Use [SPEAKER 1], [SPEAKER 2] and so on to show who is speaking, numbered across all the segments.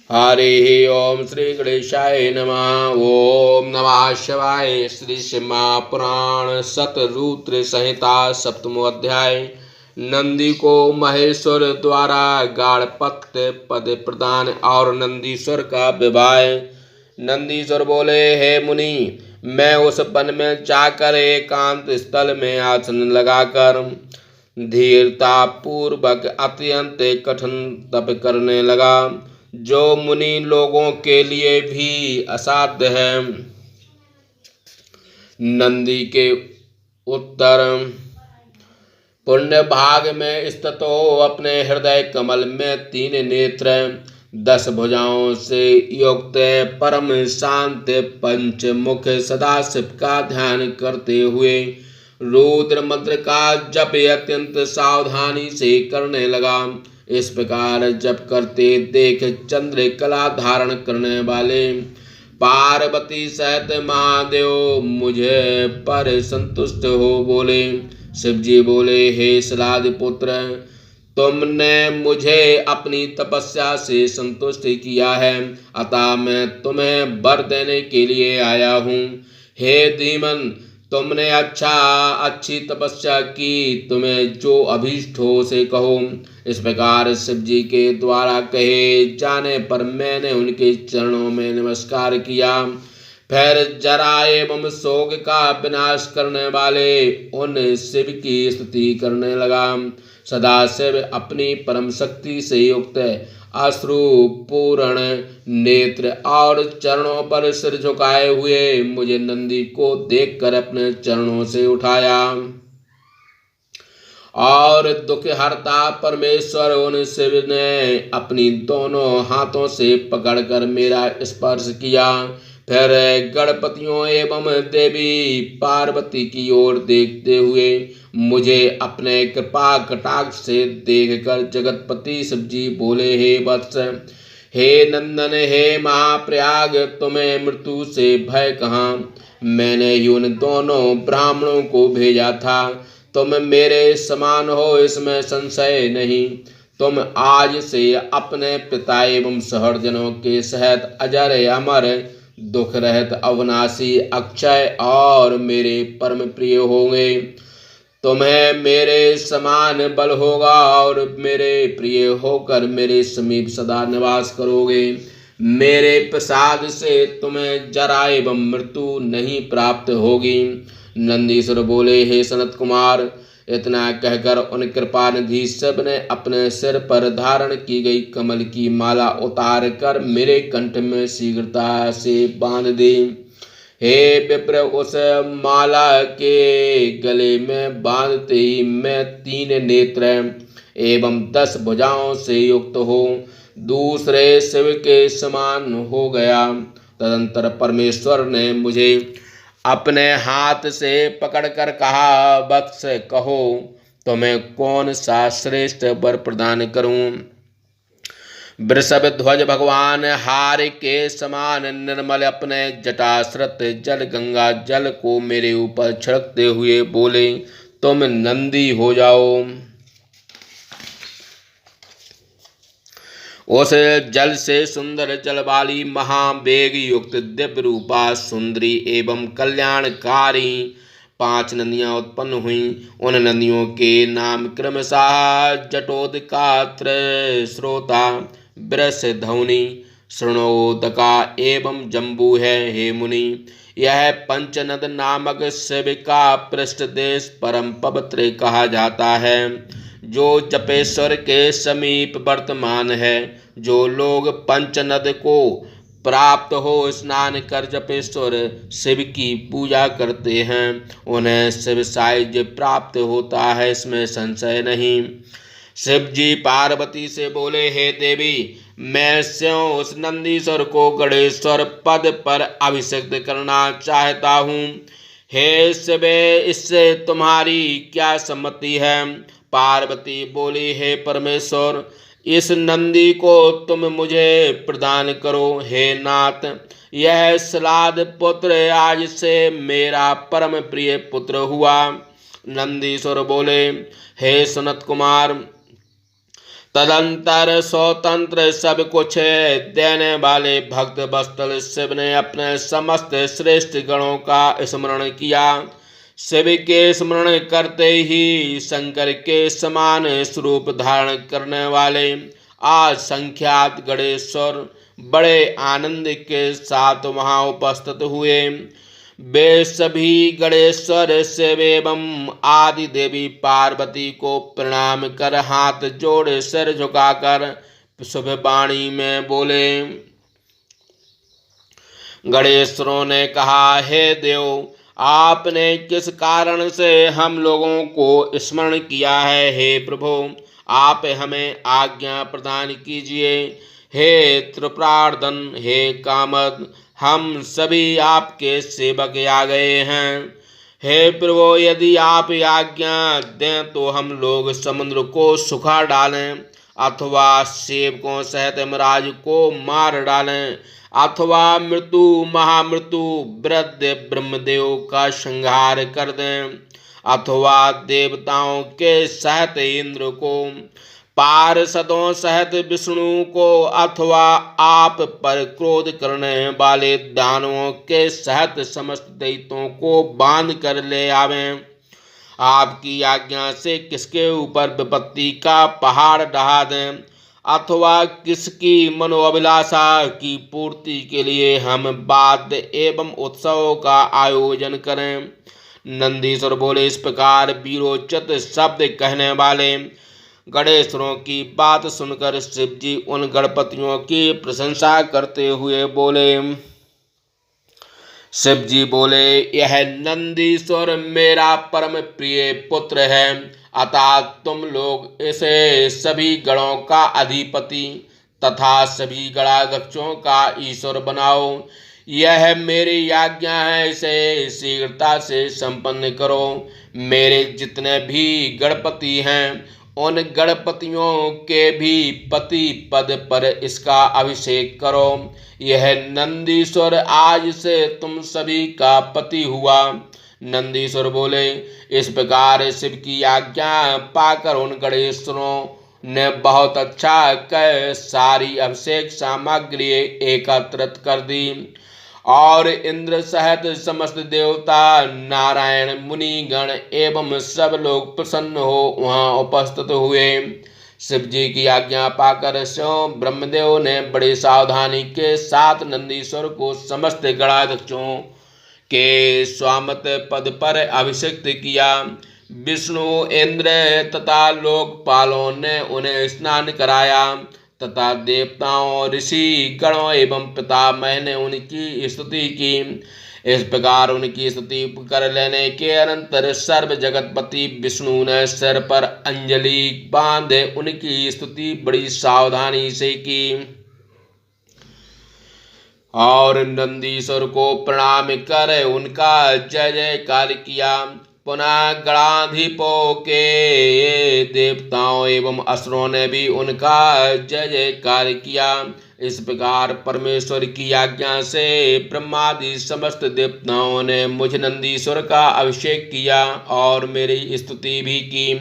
[SPEAKER 1] हरि ओम श्री गणेशाय नमः। ओम नमः शिवाय। श्री शिवा पुराण शतरुद्र संहिता सप्तमो अध्याय। नंदी को महेश्वर द्वारा गाढ़पत्य पद प्रदान और नंदीश्वर का विवाह। नंदीश्वर बोले, हे मुनि, मैं उस वन में जाकर एकांत स्थल में आसन लगाकर धीरता पूर्वक अत्यंत कठिन तप करने लगा, जो मुनि लोगों के लिए भी असाध्य है। नंदी के उत्तर पुण्य भाग में स्थित हो अपने हृदय कमल में 3 नेत्र 10 भुजाओं से युक्त परम शांत पंचमुख सदाशिव का ध्यान करते हुए रुद्र मंत्र का जप अत्यंत सावधानी से करने लगा। इस प्रकार जप करते देख चंद्र कला धारण करने वाले पार्वती सहित महादेव मुझे पर संतुष्ट हो बोले। शिवजी बोले, हे सलाद पुत्र, तुमने मुझे अपनी तपस्या से संतुष्ट किया है, अतः मैं तुम्हें वर देने के लिए आया हूँ। हे धीमन, तुमने अच्छी तपस्या की, तुम्हें जो अभीष्ट हो उसे कहो। इस प्रकार शिव जी के द्वारा कहे जाने पर मैंने उनके चरणों में नमस्कार किया। फिर जरा एवं शोक का विनाश करने वाले उन शिव की स्तुति करने लगा। सदाशिव अपनी परम शक्ति से युक्त अश्रु पूर्ण नेत्र और चरणों पर सिर झुकाए हुए मुझे नंदी को देखकर अपने चरणों से उठाया और दुख हरता परमेश्वर उन शिव ने अपनी दोनों हाथों से पकड़कर मेरा स्पर्श किया। फिर गणपतियों एवं देवी पार्वती की ओर देखते हुए मुझे अपने कृपा कटाक्ष से देखकर जगतपति शिव जी बोले, हे वत्स, हे नंदन, हे महाप्रयाग, तुम्हें मृत्यु से भय कहाँ? मैंने ही उन दोनों ब्राह्मणों को भेजा था। तुम मेरे समान हो, इसमें संशय नहीं। तुम आज से अपने पिता एवं सहर्जनों के सहित अजर अमर दुख रहित अविनाशी अक्षय और मेरे परम प्रिय होंगे। तुम्हें मेरे समान बल होगा और मेरे प्रिय होकर मेरे समीप सदा निवास करोगे। मेरे प्रसाद से तुम्हें जरा एवं मृत्यु नहीं प्राप्त होगी। नंदीश्वर बोले, हे सनत कुमार, इतना कहकर उन कृपानिधि शिव ने अपने सिर पर धारण की गई कमल की माला उतार कर मेरे कंठ में शीघ्रता से बांध दी। हे विप्र, उस माला के गले में बांधते ही मैं 3 नेत्र एवं 10 भुजाओं से युक्त हो दूसरे शिव के समान हो गया। तदंतर परमेश्वर ने मुझे अपने हाथ से पकड़कर कहा, वत्स, कहो तुम्हें कौन सा श्रेष्ठ वर प्रदान करूं? वृषभ ध्वज भगवान हार के समान निर्मल अपने जटाश्रत जल गंगा जल को मेरे ऊपर छिड़कते हुए बोले, तुम नंदी हो जाओ। उस जल से सुंदर जल वाली महावेग युक्त दिव्य रूपा सुंदरी एवं कल्याणकारी 5 नदियां उत्पन्न हुईं। उन नदियों के नाम क्रमशः जटोदका, स्रोता, वृषधौनी, शृणोदका एवं जम्बू है। हे मुनि, यह पंचनद नामक शिव का पृष्ठ देश परम पवित्र कहा जाता है, जो जपेश्वर के समीप वर्तमान है। जो लोग पंचनद को प्राप्त हो स्नान कर जपेश्वर शिव की पूजा करते हैं, उन्हें शिव सायुज्य प्राप्त होता है, इसमें संशय नहीं। शिव जी पार्वती से बोले, हे देवी, मैं स्वयं उस नंदीश्वर को गणेश्वर पद पर अभिषिक्त करना चाहता हूँ। हे शिव, इससे तुम्हारी क्या सम्मति है? पार्वती बोली, हे परमेश्वर, इस नंदी को तुम मुझे प्रदान करो। हे नाथ, यह सलाद पुत्र आज से मेरा परम प्रिय पुत्र हुआ। नंदीश्वर बोले, हे सनत कुमार, तदंतर स्वतंत्र सब कुछ देने वाले भक्त वत्सल शिव ने अपने समस्त श्रेष्ठ गणों का स्मरण किया। शिव के स्मरण करते ही शंकर के समान स्वरूप धारण करने वाले असंख्यात गणेश्वर बड़े आनंद के साथ वहां उपस्थित हुए। वे सभी गणेश्वर शिव एवं आदि देवी पार्वती को प्रणाम कर हाथ जोड़ सिर झुकाकर शुभ वाणी में बोले। गणेश्वरों ने कहा, हे देव, आपने किस कारण से हम लोगों को स्मरण किया है? हे प्रभु, आप हमें आज्ञा प्रदान कीजिए। हे त्रिपुरार्दन, हे कामद, हम सभी आपके सेवक आ गए हैं। हे प्रभु, यदि आप आज्ञा दें तो हम लोग समुद्र को सुखा डालें, अथवा सेवकों सहित यमराज को मार डालें, अथवा मृत्यु महामृत्यु वृद्ध ब्रह्मदेव का संहार कर दें, अथवा देवताओं के सहित इंद्र को, पार्षदों सहित विष्णु को, अथवा आप पर क्रोध करने वाले दानवों के सहित समस्त दैत्यों को बांध कर ले आवें। आपकी आज्ञा से किसके ऊपर विपत्ति का पहाड़ ढहा दें, अथवा किसकी मनोअभिलाषा की पूर्ति के लिए हम वाद्य एवं उत्सव का आयोजन करें। नंदीश्वर बोले। इस प्रकार वीरोचित शब्द कहने वाले गणेश्वरों की बात सुनकर शिव जी उन गणपतियों की प्रशंसा करते हुए बोले। शिव जी बोले, यह नंदीश्वर मेरा परम प्रिय पुत्र है, अतः तुम लोग इसे सभी गणों का अधिपति तथा सभी गणाध्यक्षों का ईश्वर बनाओ। यह मेरी आज्ञा है, इसे शीघ्रता से संपन्न करो। मेरे जितने भी गणपति हैं उन गणपतियों के भी पति पद पर इसका अभिषेक करो। यह नंदीश्वर आज से तुम सभी का पति हुआ। नंदीश्वर बोले। इस प्रकार शिव की आज्ञा पाकर उन गणेश्वरों ने बहुत अच्छा कह सारी अभिषेक सामग्री एकत्रित कर दी और इंद्र सहित समस्त देवता, नारायण, मुनि गण एवं सब लोग प्रसन्न हो वहां उपस्थित हुए। शिव जी की आज्ञा पाकर स्वयं ब्रह्मदेव ने बड़ी सावधानी के साथ नंदीश्वर को समस्त गणाध्यक्षों के स्वामत पद पर अभिषिक्त किया। विष्णु, इंद्र तथा लोकपालों ने उन्हें स्नान कराया तथा देवताओं, ऋषि गणों एवं पितामह ने उनकी स्तुति की। इस प्रकार उनकी स्तुति कर लेने के अनंतर सर्व जगतपति विष्णु ने सिर पर अंजलि बांधे उनकी स्तुति बड़ी सावधानी से की और नंदीश्वर को प्रणाम कर उनका जय जयकार किया। पुनः गणाधिपों के देवताओं एवं असुरों ने भी उनका जय जयकार किया। इस प्रकार परमेश्वर की आज्ञा से ब्रह्मादि समस्त देवताओं ने मुझ नंदीश्वर का अभिषेक किया और मेरी स्तुति भी की।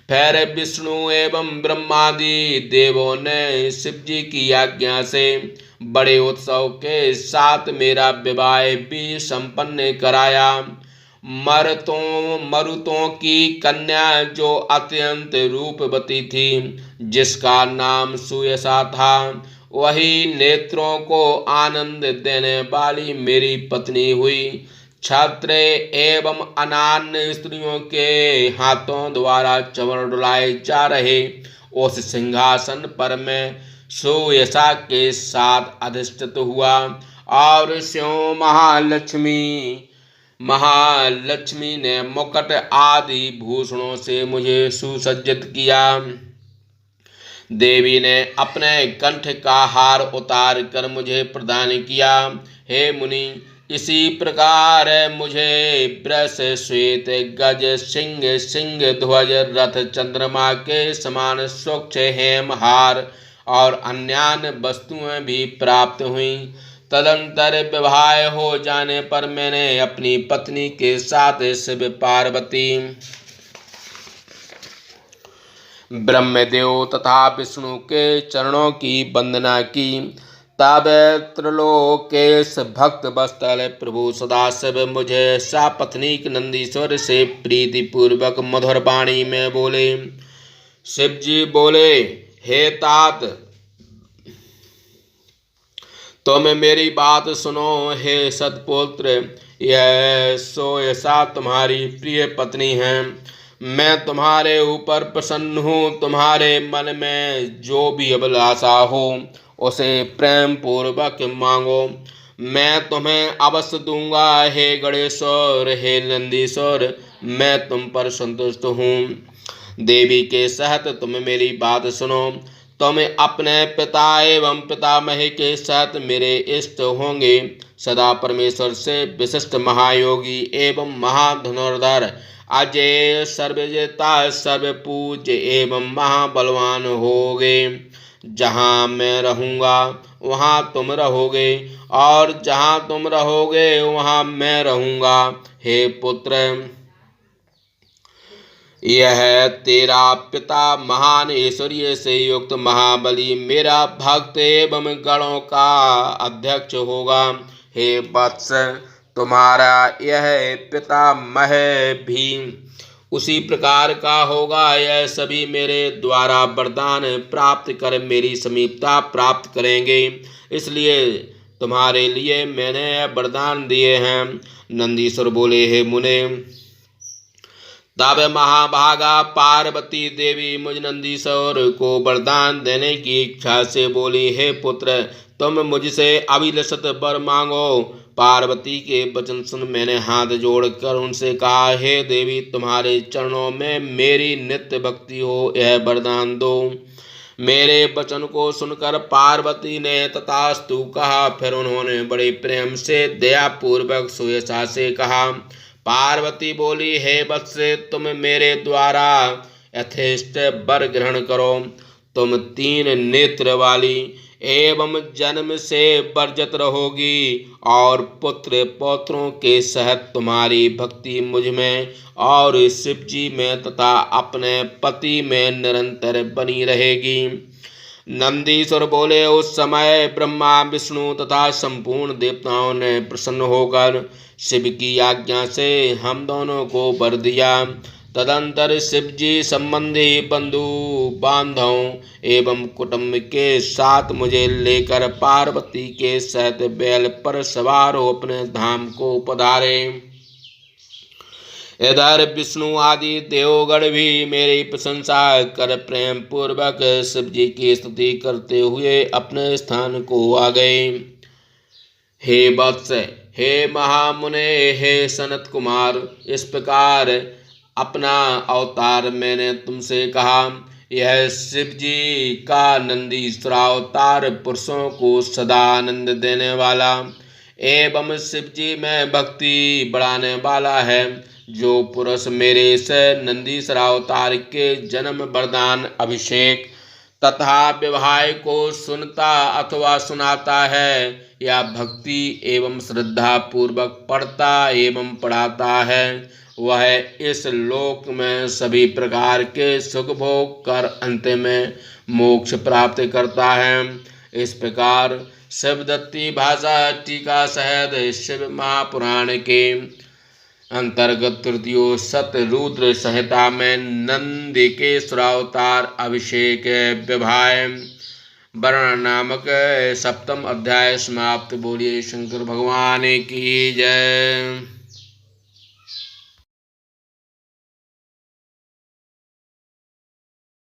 [SPEAKER 1] फिर विष्णु एवं ब्रह्मादि देवों ने शिव जी की आज्ञा से बड़े उत्सव के साथ मेरा विवाह भी संपन्न कराया। मरुतों की कन्या जो अत्यंत रूपवती थी, जिसका नाम सुयसा था, वही नेत्रों को आनंद देने वाली मेरी पत्नी हुई। छत्र एवं अनान्य स्त्रियों के हाथों द्वारा चवर डुलाए जा रहे उस सिंहासन पर मैं सुयसा के साथ अधिष्ठित हुआ और स्यों महालक्ष्मी ने मुकुट आदि भूषणों से मुझे सुसज्जित किया। देवी ने अपने कंठ का हार उतार कर मुझे प्रदान किया। हे मुनि, इसी प्रकार मुझे वृष, श्वेत, गज, सिंह ध्वज, रथ, चंद्रमा के समान स्वच्छ हेम हार और अन्य वस्तुएं भी प्राप्त हुईं। तदंतर विवाह हो जाने पर मैंने अपनी पत्नी के साथ शिव पार्वती ब्रह्मदेव तथा विष्णु के चरणों की वंदना की। तब त्रैलोकेश भक्त वत्सल प्रभु सदाशिव मुझे सापत्नीक नंदीश्वर से प्रीति पूर्वक मधुर वाणी में बोले। शिव जी बोले, हे तात, तुम मेरी बात सुनो। हे सतपुत्र, यह सोयसा तुम्हारी प्रिय पत्नी है। मैं तुम्हारे ऊपर प्रसन्न हूँ। तुम्हारे मन में जो भी अभिलाषा हो उसे प्रेम पूर्वक मांगो, मैं तुम्हें अवश्य दूंगा। हे गणेश्वर, हे नंदीश्वर, मैं तुम पर संतुष्ट हूँ। देवी के सहित तुम मेरी बात सुनो। तुम अपने पिता एवं पितामह के साथ मेरे इष्ट होंगे। सदा परमेश्वर से विशिष्ट महायोगी एवं महाधनुर्धर, अजय, सर्वजेता, सर्वपूज्य एवं महाबलवान होगे। जहाँ मैं रहूँगा वहाँ तुम रहोगे, और जहाँ तुम रहोगे वहाँ मैं रहूँगा। हे पुत्र, यह तेरा पिता महान ऐश्वर्य से युक्त महाबली मेरा भक्त एवं गणों का अध्यक्ष होगा। हे वत्स, तुम्हारा यह पितामह भी उसी प्रकार का होगा। यह सभी मेरे द्वारा वरदान प्राप्त कर मेरी समीपता प्राप्त करेंगे, इसलिए तुम्हारे लिए मैंने वरदान दिए हैं। नंदीश्वर बोले, हे मुने, तब महाभागा पार्वती देवी मुझ नंदीश्वर को वरदान देने की इच्छा से बोली, हे पुत्र, तुम मुझसे अभिलषित वर मांगो। पार्वती के वचन सुन मैंने हाथ जोड़कर उनसे कहा, हे देवी, तुम्हारे चरणों में मेरी नित्य भक्ति हो, यह वरदान दो। मेरे वचन को सुनकर पार्वती ने तथास्तु कहा। फिर उन्होंने बड़े प्रेम से दयापूर्वक सुयशा से कहा। पार्वती बोली, हे वत्स, तुम मेरे द्वारा यथेष्ट वर ग्रहण करो। तुम 3 नेत्र वाली एवं जन्म से वर्जित रहोगी, और पुत्र पौत्रों के सहित तुम्हारी भक्ति मुझ में और शिव जी में तथा अपने पति में निरंतर बनी रहेगी। नंदीश्वर बोले, उस समय ब्रह्मा, विष्णु तथा संपूर्ण देवताओं ने प्रसन्न होकर शिव की आज्ञा से हम दोनों को वर दिया। तदंतर शिव जी संबंधी बंधु बांधवों एवं कुटुंब के साथ मुझे लेकर पार्वती के सहित बैल पर सवार हो अपने धाम को पधारे। इधर विष्णु आदि देवगण भी मेरी प्रशंसा कर प्रेम पूर्वक शिव जी की स्तुति करते हुए अपने स्थान को आ गए। हे वत्स, हे महामुने, हे सनत कुमार, इस प्रकार अपना अवतार मैंने तुमसे कहा। यह शिव जी का नंदीश्वर अवतार पुरुषों को सदा आनंद देने वाला एवं शिव जी में भक्ति बढ़ाने वाला है। जो पुरुष मेरे से नंदीश्वर अवतार के जन्म, वरदान, अभिषेक तथा विवाह को सुनता अथवा सुनाता है, या भक्ति एवं श्रद्धा पूर्वक पढ़ता एवं पढ़ाता है, वह इस लोक में सभी प्रकार के सुख भोग कर अंत में मोक्ष प्राप्त करता है। इस प्रकार शिवदत्ती भाषा टीका सहित शिव महापुराण के अंतर्गत तृतीय सत्य रुद्र संहिता में नंदी के अवतार अभिषेक विवाह वर्ण नामक 7वां अध्याय समाप्त। बोलिए शंकर भगवान की जय।